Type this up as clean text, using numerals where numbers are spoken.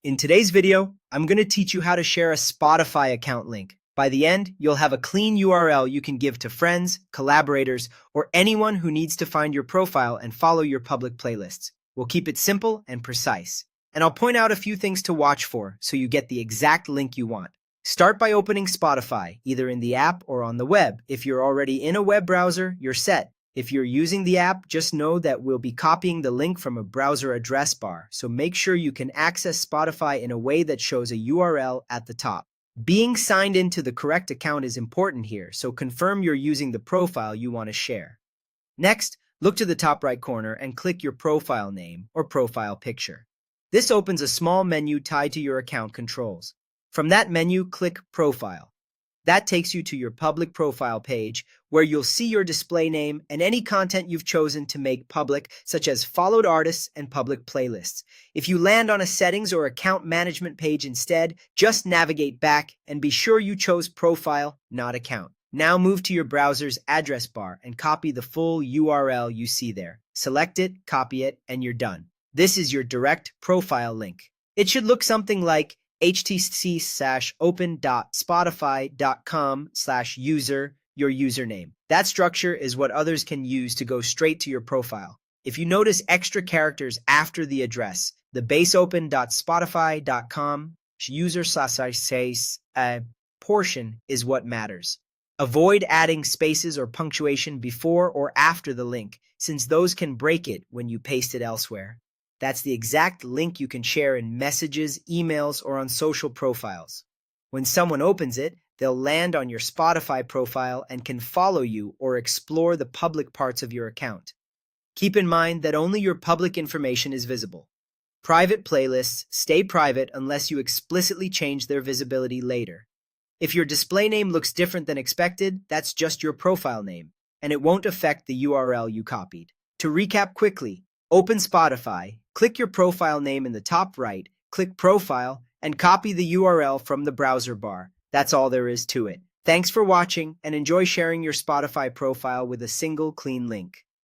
In today's video, I'm going to teach you how to share a Spotify account link. By the end, you'll have a clean URL you can give to friends, collaborators, or anyone who needs to find your profile and follow your public playlists. We'll keep it simple and precise. And I'll point out a few things to watch for so you get the exact link you want. Start by opening Spotify, either in the app or on the web. If you're already in a web browser, you're set. If you're using the app, just know that we'll be copying the link from a browser address bar, so make sure you can access Spotify in a way that shows a URL at the top. Being signed into the correct account is important here, so confirm you're using the profile you want to share. Next, look to the top right corner and click your profile name or profile picture. This opens a small menu tied to your account controls. From that menu, click Profile. That takes you to your public profile page, where you'll see your display name and any content you've chosen to make public, such as followed artists and public playlists. If you land on a settings or account management page instead, just navigate back and be sure you chose profile, not account. Now move to your browser's address bar and copy the full URL you see there. Select it, copy it, and you're done. This is your direct profile link. It should look something like http://open.spotify.com/user, your username. That structure is what others can use to go straight to your profile. If you notice extra characters after the address, the base open.spotify.com/user/says portion is what matters. Avoid adding spaces or punctuation before or after the link, since those can break it when you paste it elsewhere. That's the exact link you can share in messages, emails, or on social profiles. When someone opens it, they'll land on your Spotify profile and can follow you or explore the public parts of your account. Keep in mind that only your public information is visible. Private playlists stay private unless you explicitly change their visibility later. If your display name looks different than expected, that's just your profile name, and it won't affect the URL you copied. To recap quickly, open Spotify, click your profile name in the top right, click Profile, and copy the URL from the browser bar. That's all there is to it. Thanks for watching, and enjoy sharing your Spotify profile with a single clean link.